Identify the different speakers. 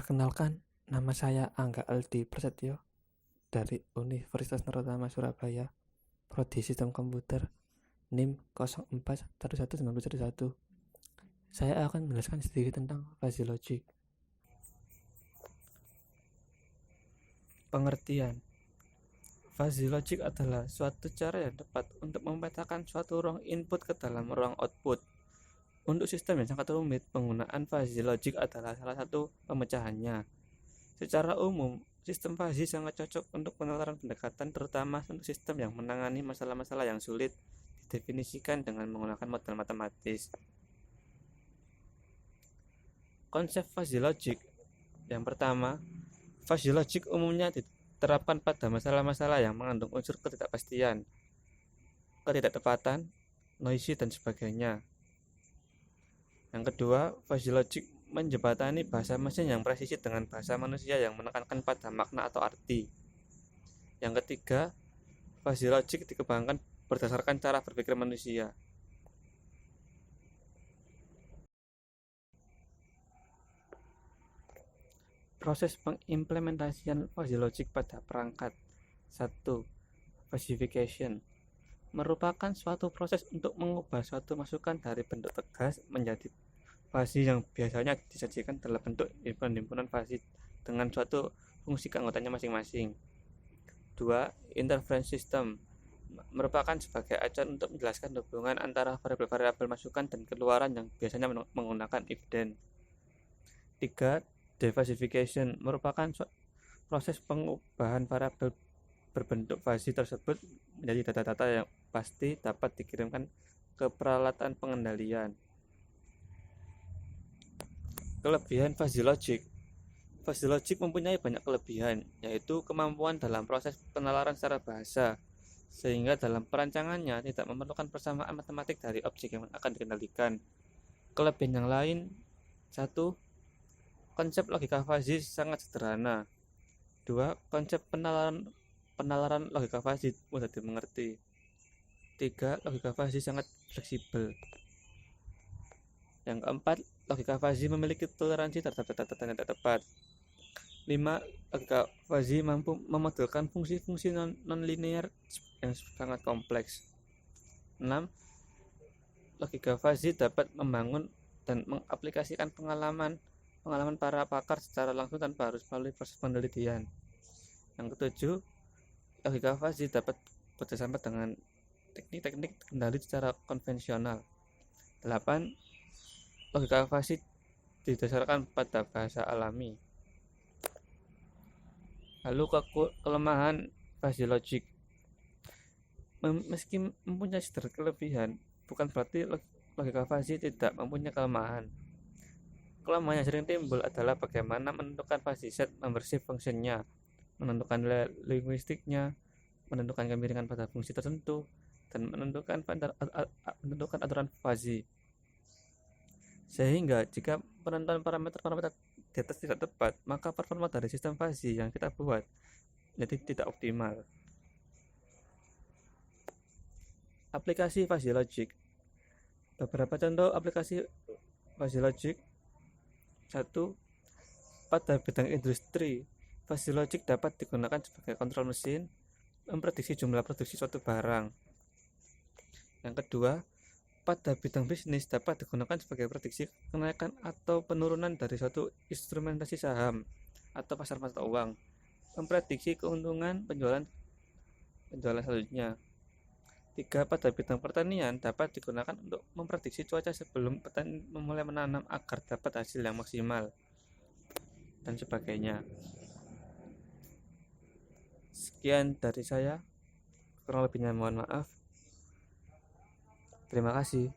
Speaker 1: Perkenalkan, nama saya Angga Aldi Prasetyo dari Universitas Nurutama Surabaya, Prodi Sistem Komputer, NIM 04119111. Saya akan menjelaskan sedikit tentang fuzzy logic. Pengertian: fuzzy logic adalah suatu cara yang tepat untuk memetakan suatu ruang input ke dalam ruang output. Untuk sistem yang sangat rumit, penggunaan fuzzy logic adalah salah satu pemecahannya. Secara umum, sistem fuzzy sangat cocok untuk penalaran pendekatan, terutama untuk sistem yang menangani masalah-masalah yang sulit didefinisikan dengan menggunakan model matematis. Konsep fuzzy logic. Yang pertama, fuzzy logic umumnya diterapkan pada masalah-masalah yang mengandung unsur ketidakpastian, ketidaktepatan, noisy, dan sebagainya. Yang kedua, fuzzy logic menjembatani bahasa mesin yang presisi dengan bahasa manusia yang menekankan pada makna atau arti. Yang ketiga, fuzzy logic dikembangkan berdasarkan cara berpikir manusia. Proses pengimplementasian fuzzy logic pada perangkat. 1. Fuzzification merupakan suatu proses untuk mengubah suatu masukan dari bentuk tegas menjadi fuzzy yang biasanya disajikan dalam bentuk himpunan fuzzy dengan suatu fungsi keanggotanya masing-masing. 2. Inference system merupakan sebagai acuan untuk menjelaskan hubungan antara variabel-variabel masukan dan keluaran yang biasanya menggunakan if then. 3. Defuzzification merupakan proses pengubahan variabel berbentuk fuzzy tersebut menjadi data-data yang pasti dapat dikirimkan ke peralatan pengendalian. Kelebihan fuzzy logic. Fuzzy logic mempunyai banyak kelebihan, yaitu kemampuan dalam proses penalaran secara bahasa, sehingga dalam perancangannya tidak memerlukan persamaan matematik dari objek yang akan dikendalikan. Kelebihan yang lain: 1. Konsep logika fuzzy sangat sederhana. 2. Konsep penalaran logika fuzzy mudah dimengerti. 3. Logika fuzzy sangat fleksibel. Yang keempat, logika fuzzy memiliki toleransi terhadap data-data yang tidak tepat. 5. Logika fuzzy mampu memodelkan fungsi-fungsi non-linear yang sangat kompleks. 6. Logika fuzzy dapat membangun dan mengaplikasikan pengalaman para pakar secara langsung tanpa harus melalui proses penelitian. Yang ketujuh, logika fuzzy dapat bekerjasama dengan teknik-teknik kendali secara konvensional. 8. Logika fuzzy didasarkan pada bahasa alami. Lalu kelemahan fuzzy logic. Meski mempunyai sedikit kelebihan, bukan berarti logika fuzzy tidak mempunyai kelemahan. Kelemahan yang sering timbul adalah bagaimana menentukan fuzzy set membership fungsinya, menentukan linguistiknya, menentukan kemiringan pada fungsi tertentu, dan menentukan aturan fuzzy. Sehingga jika penentuan parameter di atas tidak tepat, maka performa dari sistem fuzzy yang kita buat jadi tidak optimal. Aplikasi fuzzy logic. Beberapa contoh aplikasi fuzzy logic. 1. Pada bidang industri, fuzzy logic dapat digunakan sebagai kontrol mesin, memprediksi jumlah produksi suatu barang. Yang kedua, pada bidang bisnis dapat digunakan sebagai prediksi kenaikan atau penurunan dari suatu instrumentasi saham atau pasar mata uang, memprediksi keuntungan penjualan selanjutnya. 3. Pada bidang pertanian dapat digunakan untuk memprediksi cuaca sebelum petani memulai menanam agar dapat hasil yang maksimal, dan sebagainya. Sekian dari saya, kurang lebihnya mohon maaf. Terima kasih.